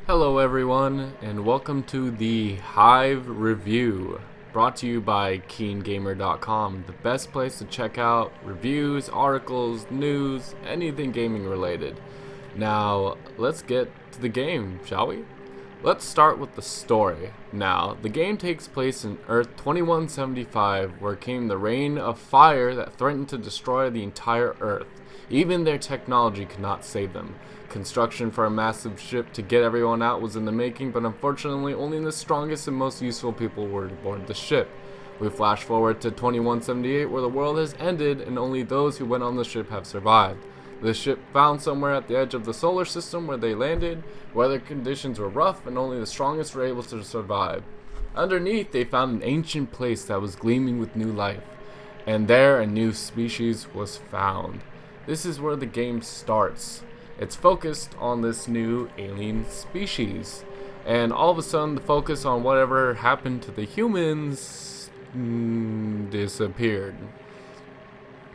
Hello everyone, and welcome to the Hive Review, brought to you by KeenGamer.com, the best place to check out reviews, articles, news, anything gaming related. Now, let's get to the game, shall we? Let's start with the story. Now, the game takes place in Earth 2175, where came the rain of fire that threatened to destroy the entire Earth. Even their technology could not save them. Construction for a massive ship to get everyone out was in the making, but unfortunately only the strongest and most useful people were aboard the ship. We flash forward to 2178, where the world has ended and only those who went on the ship have survived. The ship found somewhere at the edge of the solar system where they landed. Weather conditions were rough and only the strongest were able to survive. Underneath, they found an ancient place that was gleaming with new life, and there a new species was found. This is where the game starts. It's focused on this new alien species, and all of a sudden the focus on whatever happened to the humans disappeared.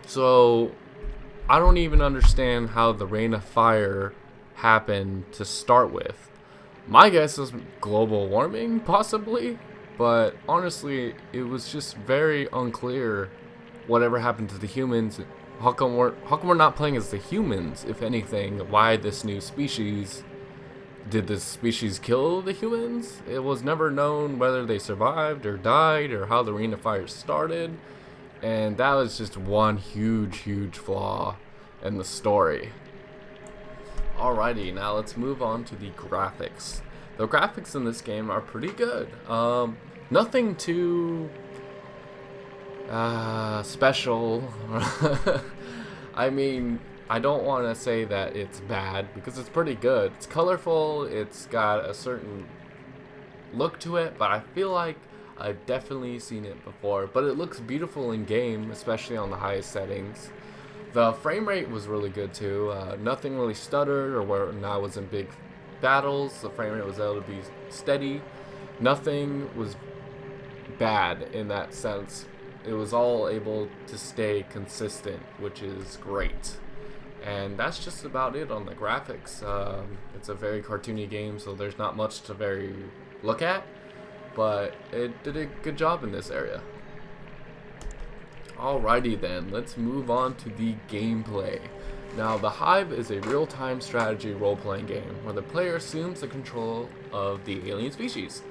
So I don't even understand how the rain of fire happened to start with. My guess is global warming, possibly, but honestly it was just very unclear whatever happened to the humans. How come we're not playing as the humans, if anything? Why this new species? Did this species kill the humans? It was never known whether they survived or died or how the Ring of Fire started. And that was just one huge flaw in the story. Alrighty, now let's move on to the graphics. The graphics in this game are pretty good. Nothing too special. I mean, I don't want to say that it's bad because it's pretty good. It's colorful, it's got a certain look to it, but I feel like I've definitely seen it before. But it looks beautiful in game, especially on the highest settings. The frame rate was really good too. Nothing really stuttered or when I was in big battles. The frame rate was able to be steady. Nothing was bad in that sense. It was all able to stay consistent, which is great. And that's just about it on the graphics. It's a very cartoony game, so there's not much to look at, but it did a good job in this area. Alrighty then, let's move on to the gameplay. Now, the Hive is a real-time strategy role-playing game where the player assumes the control of the alien species.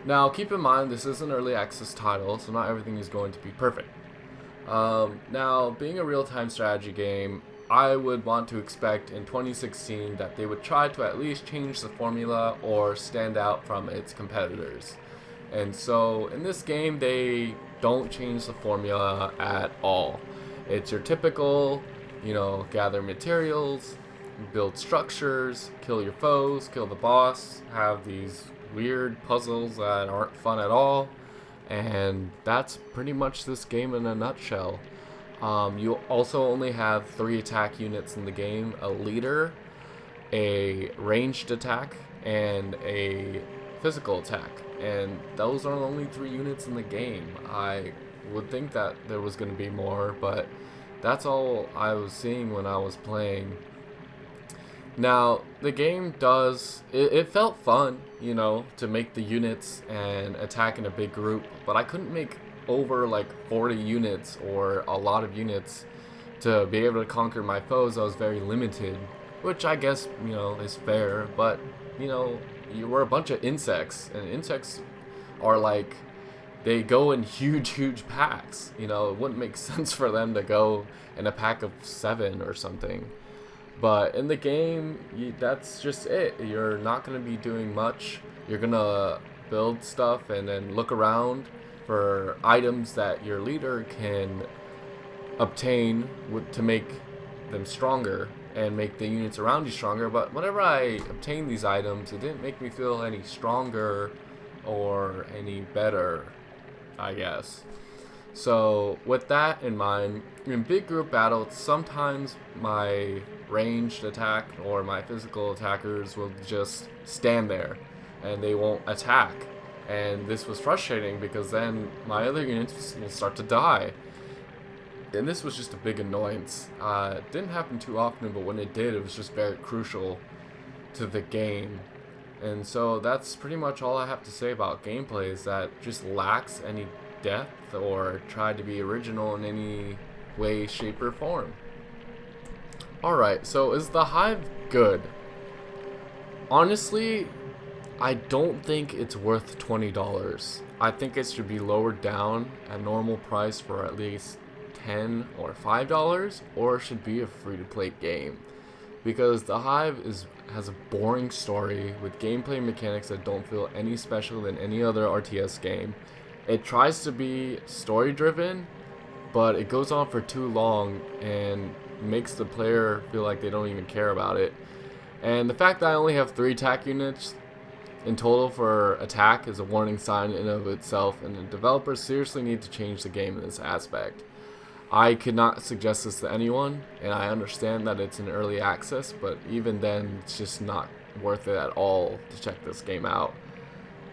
Now, keep in mind, this is an early access title, so not everything is going to be perfect. Now, being a real-time strategy game, I would want to expect in 2016 that they would try to at least change the formula or stand out from its competitors. And so, in this game, they don't change the formula at all. It's your typical, gather materials, build structures, kill your foes, kill the boss, have these weird puzzles that aren't fun at all, and that's pretty much this game in a nutshell. You also only have 3 attack units in the game: a leader, a ranged attack, and a physical attack, and those are the only 3 units in the game. I would think that there was going to be more, but that's all I was seeing when I was playing. Now, the game it felt fun, to make the units and attack in a big group, but I couldn't make over like 40 units or a lot of units to be able to conquer my foes. I was very limited, which I guess, is fair, but, you were a bunch of insects, and insects are like, they go in huge packs. It wouldn't make sense for them to go in a pack of 7 or something. But in the game, that's just it. You're not going to be doing much. You're going to build stuff and then look around for items that your leader can obtain to make them stronger and make the units around you stronger. But whenever I obtained these items, it didn't make me feel any stronger or any better, I guess. So with that in mind, in big group battles, sometimes my ranged attack or my physical attackers will just stand there and they won't attack. And this was frustrating because then my other units will start to die. And this was just a big annoyance. It didn't happen too often, but when it did, it was just very crucial to the game. And so that's pretty much all I have to say about gameplay, is that just lacks any depth or tried to be original in any way, shape, or form. Alright, so is the Hive good? Honestly, I don't think it's worth $20. I think it should be lowered down at normal price for at least $10 or $5, or it should be a free-to-play game. Because the Hive has a boring story with gameplay mechanics that don't feel any special than any other RTS game. It tries to be story-driven, but it goes on for too long and makes the player feel like they don't even care about it. And the fact that I only have 3 attack units in total for attack is a warning sign in and of itself, and the developers seriously need to change the game in this aspect. I could not suggest this to anyone, and I understand that it's in early access, but even then it's just not worth it at all to check this game out.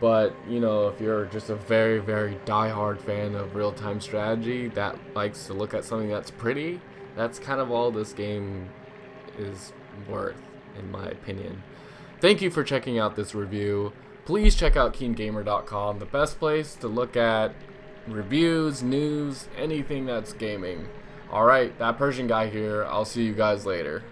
But, you know, if you're just a very, very die-hard fan of real-time strategy that likes to look at something that's pretty, that's kind of all this game is worth, in my opinion. Thank you for checking out this review. Please check out KeenGamer.com, the best place to look at reviews, news, anything that's gaming. Alright, that Persian guy here. I'll see you guys later.